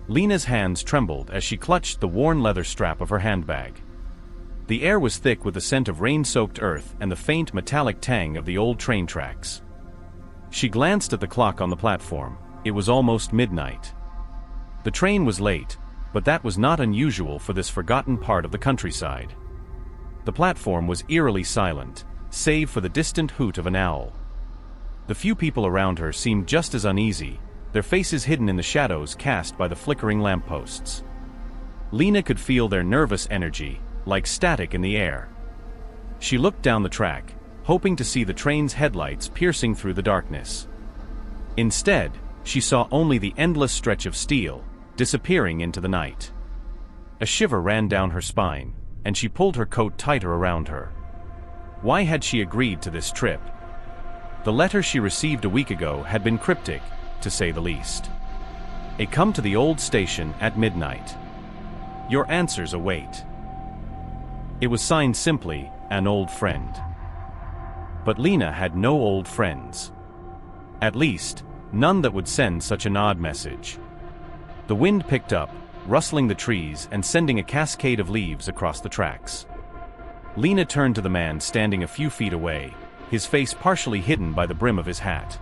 Lena's hands trembled as she clutched the worn leather strap of her handbag. The air was thick with the scent of rain-soaked earth and the faint metallic tang of the old train tracks. She glanced at the clock on the platform. It was almost midnight. The train was late, but that was not unusual for this forgotten part of the countryside. The platform was eerily silent, save for the distant hoot of an owl. The few people around her seemed just as uneasy, their faces hidden in the shadows cast by the flickering lampposts. Lena could feel their nervous energy, like static in the air. She looked down the track, hoping to see the train's headlights piercing through the darkness. Instead, she saw only the endless stretch of steel, disappearing into the night. A shiver ran down her spine, and she pulled her coat tighter around her. Why had she agreed to this trip? The letter she received a week ago had been cryptic, to say the least. A come to the old station at midnight. Your answers await. It was signed simply, an old friend. But Lena had no old friends. At least, none that would send such an odd message. The wind picked up, rustling the trees and sending a cascade of leaves across the tracks. Lena turned to the man standing a few feet away, his face partially hidden by the brim of his hat.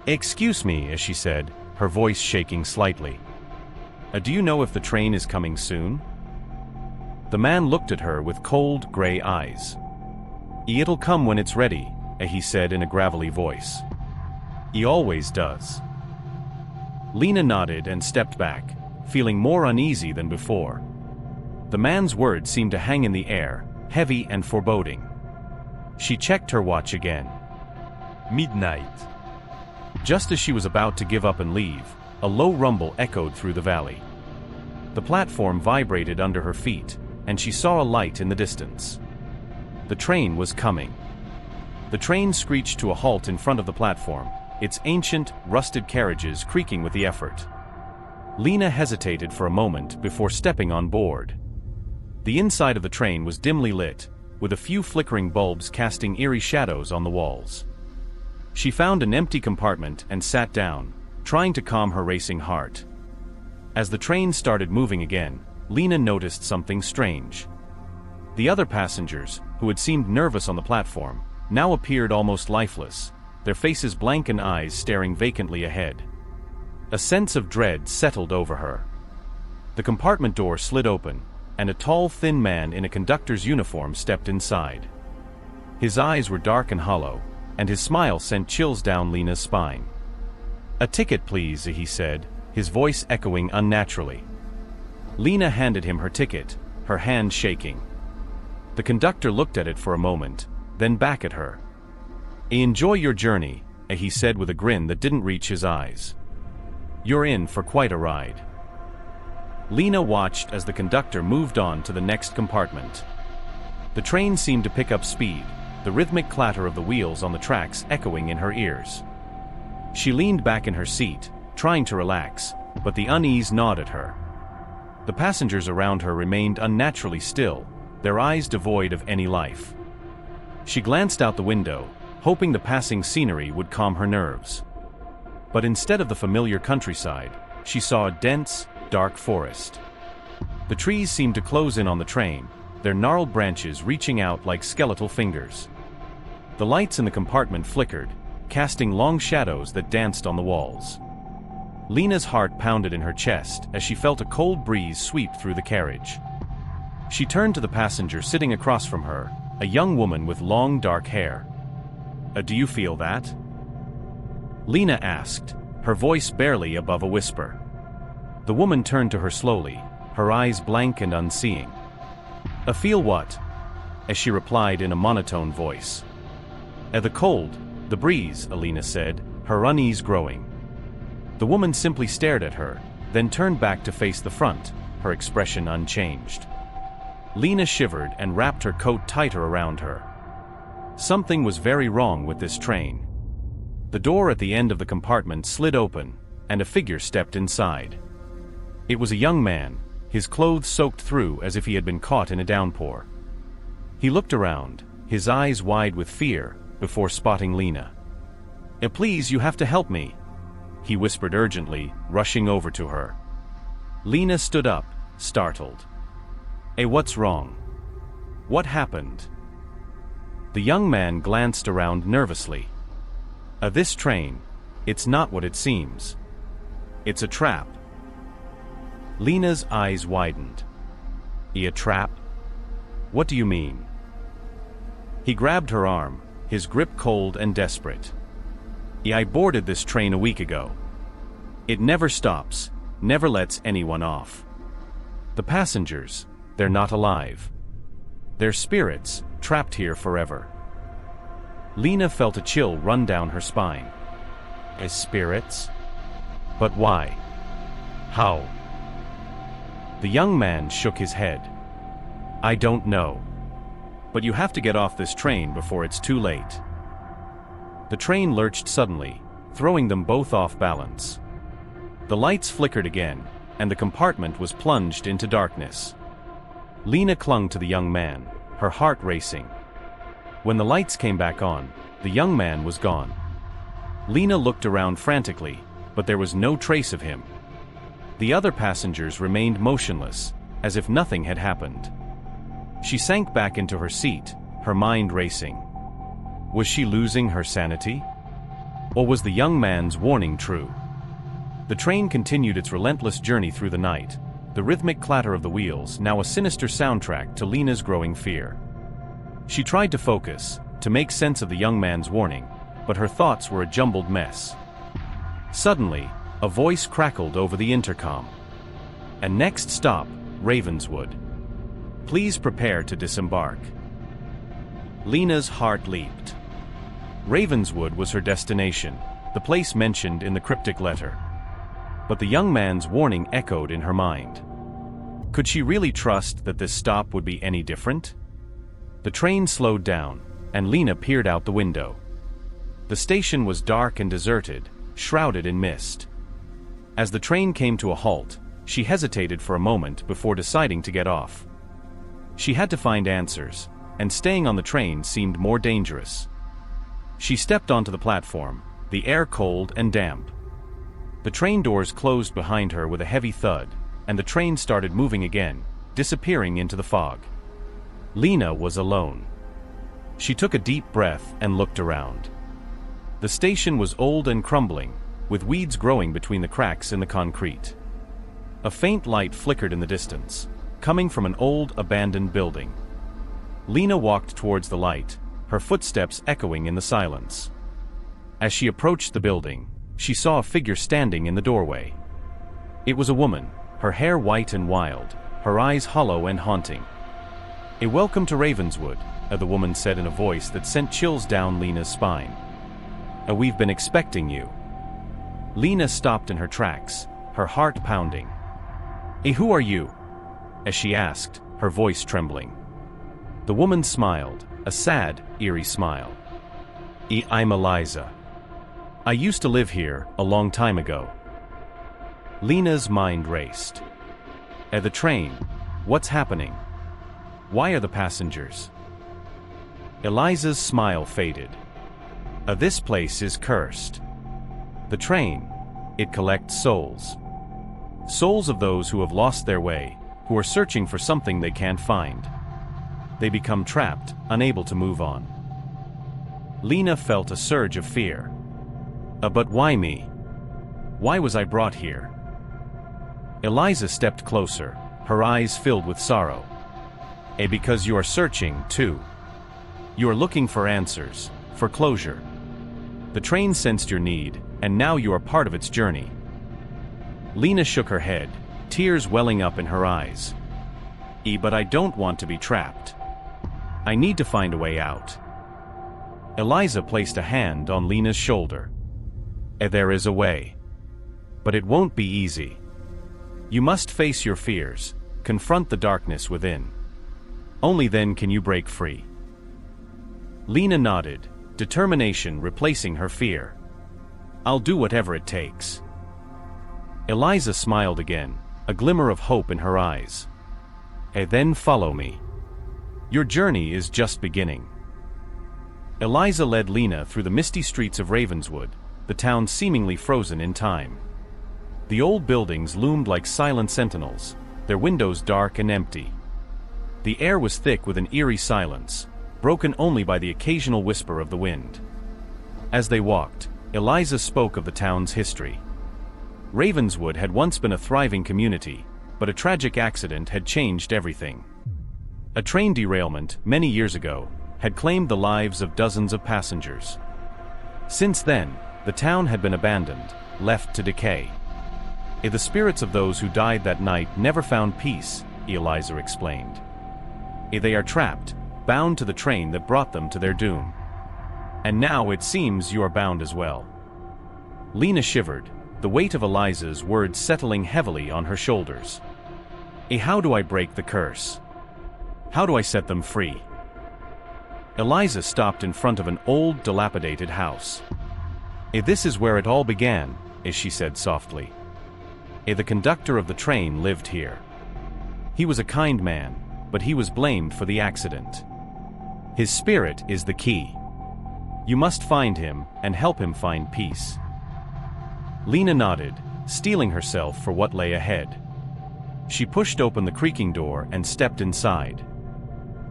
"Excuse me," as she said, her voice shaking slightly. Do you know if the train is coming soon?" The man looked at her with cold, gray eyes. "It'll come when it's ready," he said in a gravelly voice. "He always does." Lena nodded and stepped back, feeling more uneasy than before. The man's words seemed to hang in the air, heavy and foreboding. She checked her watch again. Midnight. Just as she was about to give up and leave, a low rumble echoed through the valley. The platform vibrated under her feet, and she saw a light in the distance. The train was coming. The train screeched to a halt in front of the platform, its ancient, rusted carriages creaking with the effort. Lena hesitated for a moment before stepping on board. The inside of the train was dimly lit, with a few flickering bulbs casting eerie shadows on the walls. She found an empty compartment and sat down, trying to calm her racing heart. As the train started moving again, Lena noticed something strange. The other passengers, who had seemed nervous on the platform, now appeared almost lifeless, their faces blank and eyes staring vacantly ahead. A sense of dread settled over her. The compartment door slid open, and a tall, thin man in a conductor's uniform stepped inside. His eyes were dark and hollow, and his smile sent chills down Lena's spine. "A ticket, please," he said, his voice echoing unnaturally. Lena handed him her ticket, her hand shaking. The conductor looked at it for a moment, then back at her. "Enjoy your journey," he said with a grin that didn't reach his eyes. "You're in for quite a ride." Lena watched as the conductor moved on to the next compartment. The train seemed to pick up speed, the rhythmic clatter of the wheels on the tracks echoing in her ears. She leaned back in her seat, trying to relax, but the unease gnawed at her. The passengers around her remained unnaturally still, their eyes devoid of any life. She glanced out the window, hoping the passing scenery would calm her nerves. But instead of the familiar countryside, she saw a dense, dark forest. The trees seemed to close in on the train, their gnarled branches reaching out like skeletal fingers. The lights in the compartment flickered, casting long shadows that danced on the walls. Lena's heart pounded in her chest as she felt a cold breeze sweep through the carriage. She turned to the passenger sitting across from her, a young woman with long dark hair. Do you feel that?" Lena asked, her voice barely above a whisper. The woman turned to her slowly, her eyes blank and unseeing. "Feel what?" as she replied in a monotone voice. "The cold, the breeze," Lena said, her unease growing. The woman simply stared at her, then turned back to face the front, her expression unchanged. Lena shivered and wrapped her coat tighter around her. Something was very wrong with this train. The door at the end of the compartment slid open, and a figure stepped inside. It was a young man, his clothes soaked through as if he had been caught in a downpour. He looked around, his eyes wide with fear, before spotting Lena. "Please, you have to help me," he whispered urgently, rushing over to her. Lena stood up, startled. "Hey, what's wrong? What happened?" The young man glanced around nervously. This train, it's not what it seems. It's a trap." Lena's eyes widened. "A trap? What do you mean?" He grabbed her arm, his grip cold and desperate. "I boarded this train a week ago. It never stops, never lets anyone off. The passengers, they're not alive. They're spirits, trapped here forever." Lena felt a chill run down her spine. "As spirits? But why? How?" The young man shook his head. "I don't know. But you have to get off this train before it's too late." The train lurched suddenly, throwing them both off balance. The lights flickered again, and the compartment was plunged into darkness. Lena clung to the young man, her heart racing. When the lights came back on, the young man was gone. Lena looked around frantically, but there was no trace of him. The other passengers remained motionless, as if nothing had happened. She sank back into her seat, her mind racing. Was she losing her sanity? Or was the young man's warning true? The train continued its relentless journey through the night, the rhythmic clatter of the wheels now a sinister soundtrack to Lena's growing fear. She tried to focus, to make sense of the young man's warning, but her thoughts were a jumbled mess. Suddenly, a voice crackled over the intercom. "And next stop, Ravenswood. Please prepare to disembark." Lena's heart leaped. Ravenswood was her destination, the place mentioned in the cryptic letter. But the young man's warning echoed in her mind. Could she really trust that this stop would be any different? The train slowed down, and Lena peered out the window. The station was dark and deserted, shrouded in mist. As the train came to a halt, she hesitated for a moment before deciding to get off. She had to find answers, and staying on the train seemed more dangerous. She stepped onto the platform, the air cold and damp. The train doors closed behind her with a heavy thud, and the train started moving again, disappearing into the fog. Lena was alone. She took a deep breath and looked around. The station was old and crumbling, with weeds growing between the cracks in the concrete. A faint light flickered in the distance, coming from an old, abandoned building. Lena walked towards the light, her footsteps echoing in the silence. As she approached the building, she saw a figure standing in the doorway. It was a woman, her hair white and wild, her eyes hollow and haunting. "A welcome to Ravenswood," the woman said in a voice that sent chills down Lena's spine. "We've been expecting you." Lena stopped in her tracks, her heart pounding. "Who are you?" as she asked, her voice trembling. The woman smiled, a sad, eerie smile. "I'm Eliza. I used to live here a long time ago." Lena's mind raced. "At the train, what's happening? Why are the passengers?" Eliza's smile faded. This place is cursed. The train, it collects souls. Souls of those who have lost their way, who are searching for something they can't find. They become trapped, unable to move on. Lena felt a surge of fear. But why me? Why was I brought here?" Eliza stepped closer, her eyes filled with sorrow. Because you are searching, too. You are looking for answers, for closure. The train sensed your need, and now you are part of its journey." Lena shook her head, tears welling up in her eyes. But I don't want to be trapped. I need to find a way out." Eliza placed a hand on Lena's shoulder. "There is a way. But it won't be easy. You must face your fears, confront the darkness within. Only then can you break free." Lena nodded, determination replacing her fear. "I'll do whatever it takes." Eliza smiled again, a glimmer of hope in her eyes. "Then follow me. Your journey is just beginning." Eliza led Lena through the misty streets of Ravenswood, the town seemingly frozen in time. The old buildings loomed like silent sentinels, their windows dark and empty. The air was thick with an eerie silence, broken only by the occasional whisper of the wind. As they walked, Eliza spoke of the town's history. Ravenswood had once been a thriving community, but a tragic accident had changed everything. A train derailment, many years ago, had claimed the lives of dozens of passengers. Since then, the town had been abandoned, left to decay. The spirits of those who died that night never found peace, Eliza explained. They are trapped, bound to the train that brought them to their doom. And now it seems you are bound as well. Lena shivered, the weight of Eliza's words settling heavily on her shoulders. How do I break the curse? How do I set them free? Eliza stopped in front of an old, dilapidated house. This is where it all began, she said softly. The conductor of the train lived here. He was a kind man, but he was blamed for the accident. His spirit is the key. You must find him and help him find peace. Lena nodded, steeling herself for what lay ahead. She pushed open the creaking door and stepped inside.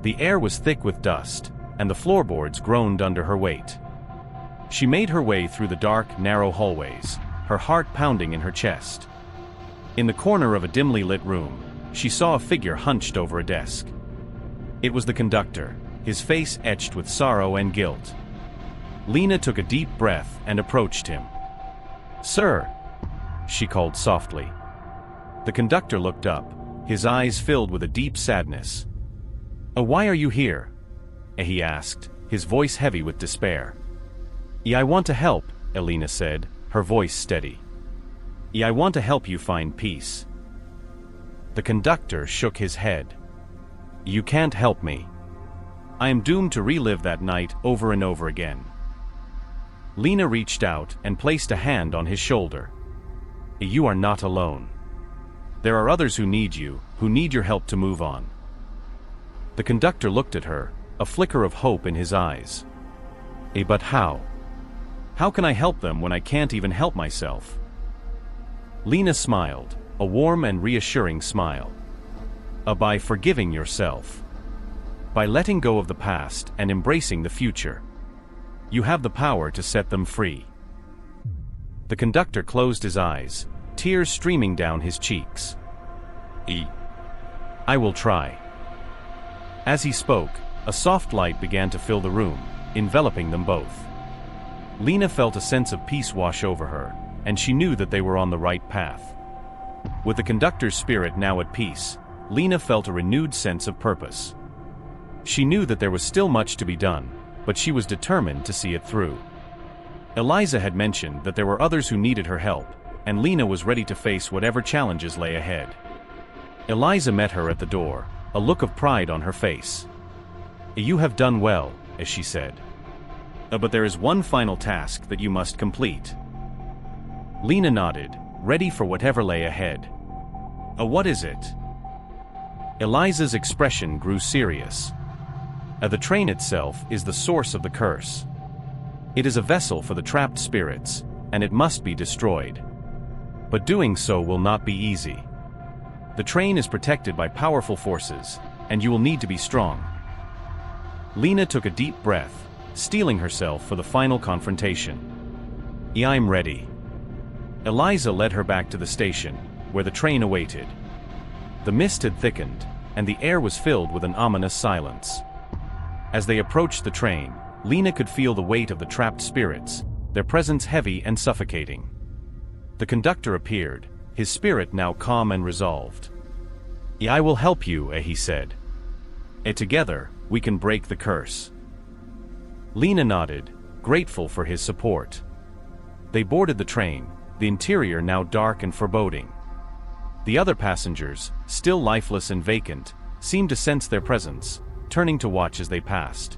The air was thick with dust, and the floorboards groaned under her weight. She made her way through the dark, narrow hallways, her heart pounding in her chest. In the corner of a dimly lit room, she saw a figure hunched over a desk. It was the conductor, his face etched with sorrow and guilt. Lena took a deep breath and approached him. "Sir," she called softly. The conductor looked up, his eyes filled with a deep sadness. Why are you here?" he asked, his voice heavy with despair. "I want to help," Lena said, her voice steady. "I want to help you find peace." The conductor shook his head. "You can't help me. I am doomed to relive that night over and over again." Lena reached out and placed a hand on his shoulder. "You are not alone. There are others who need you, who need your help to move on." The conductor looked at her, a flicker of hope in his eyes. But how? How can I help them when I can't even help myself?" Lena smiled, a warm and reassuring smile. By forgiving yourself. By letting go of the past and embracing the future. You have the power to set them free. The conductor closed his eyes, tears streaming down his cheeks. "I will try." As he spoke, a soft light began to fill the room, enveloping them both. Lena felt a sense of peace wash over her, and she knew that they were on the right path. With the conductor's spirit now at peace, Lena felt a renewed sense of purpose. She knew that there was still much to be done, but she was determined to see it through. Eliza had mentioned that there were others who needed her help, and Lena was ready to face whatever challenges lay ahead. Eliza met her at the door, a look of pride on her face. "You have done well," as she said. "But there is one final task that you must complete." Lena nodded, ready for whatever lay ahead. What is it?" Eliza's expression grew serious. The train itself is the source of the curse. It is a vessel for the trapped spirits, and it must be destroyed. But doing so will not be easy. The train is protected by powerful forces, and you will need to be strong. Lena took a deep breath, steeling herself for the final confrontation. "I'm ready." Eliza led her back to the station, where the train awaited. The mist had thickened, and the air was filled with an ominous silence. As they approached the train, Lena could feel the weight of the trapped spirits, their presence heavy and suffocating. The conductor appeared, his spirit now calm and resolved. "I will help you," he said. "Together, we can break the curse." Lena nodded, grateful for his support. They boarded the train, the interior now dark and foreboding. The other passengers, still lifeless and vacant, seemed to sense their presence, turning to watch as they passed.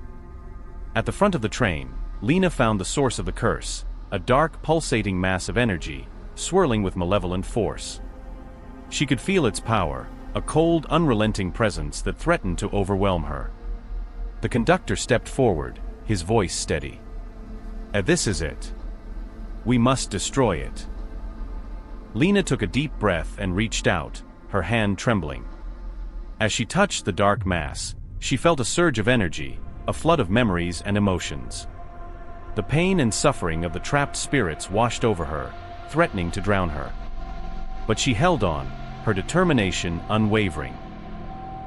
At the front of the train, Lena found the source of the curse, a dark, pulsating mass of energy, swirling with malevolent force. She could feel its power, a cold, unrelenting presence that threatened to overwhelm her. The conductor stepped forward, his voice steady. "This is it. We must destroy it." Lena took a deep breath and reached out, her hand trembling. As she touched the dark mass, she felt a surge of energy, a flood of memories and emotions. The pain and suffering of the trapped spirits washed over her, threatening to drown her. But she held on, her determination unwavering.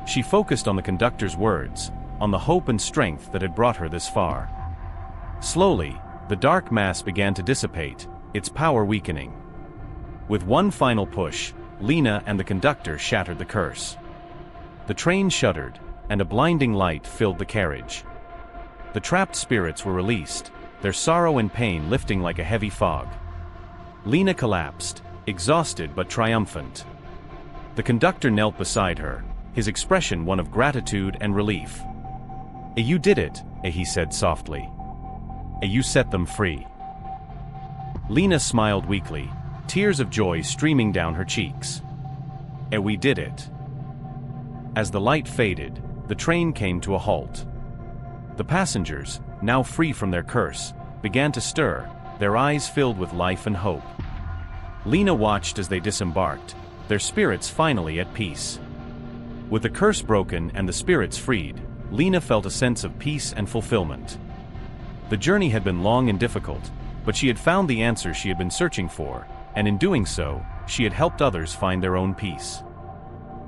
She focused on the conductor's words, on the hope and strength that had brought her this far. Slowly, the dark mass began to dissipate, its power weakening. With one final push, Lena and the conductor shattered the curse. The train shuddered, and a blinding light filled the carriage. The trapped spirits were released, their sorrow and pain lifting like a heavy fog. Lena collapsed, exhausted but triumphant. The conductor knelt beside her, his expression one of gratitude and relief. "You did it," he said softly. "You set them free." Lena smiled weakly, tears of joy streaming down her cheeks. "We did it." As the light faded, the train came to a halt. The passengers, now free from their curse, began to stir, their eyes filled with life and hope. Lena watched as they disembarked, their spirits finally at peace. With the curse broken and the spirits freed, Lena felt a sense of peace and fulfillment. The journey had been long and difficult, but she had found the answers she had been searching for, and in doing so, she had helped others find their own peace.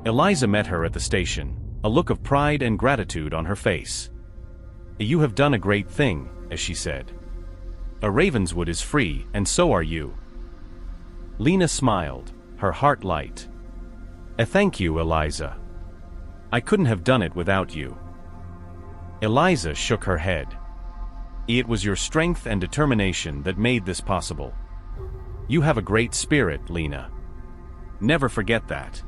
Eliza met her at the station, a look of pride and gratitude on her face. "You have done a great thing," as she said. "Ravenswood is free, and so are you." Lena smiled, her heart light. Thank you, Eliza. I couldn't have done it without you." Eliza shook her head. "It was your strength and determination that made this possible. You have a great spirit, Lena. Never forget that."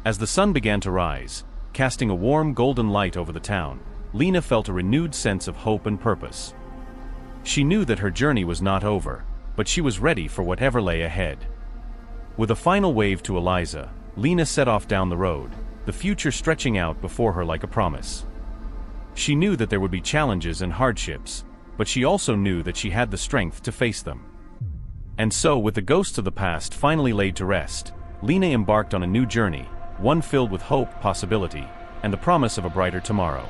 As the sun began to rise, casting a warm golden light over the town, Lena felt a renewed sense of hope and purpose. She knew that her journey was not over, but she was ready for whatever lay ahead. With a final wave to Eliza, Lena set off down the road, the future stretching out before her like a promise. She knew that there would be challenges and hardships, but she also knew that she had the strength to face them. And so, with the ghosts of the past finally laid to rest, Lena embarked on a new journey, one filled with hope, possibility, and the promise of a brighter tomorrow.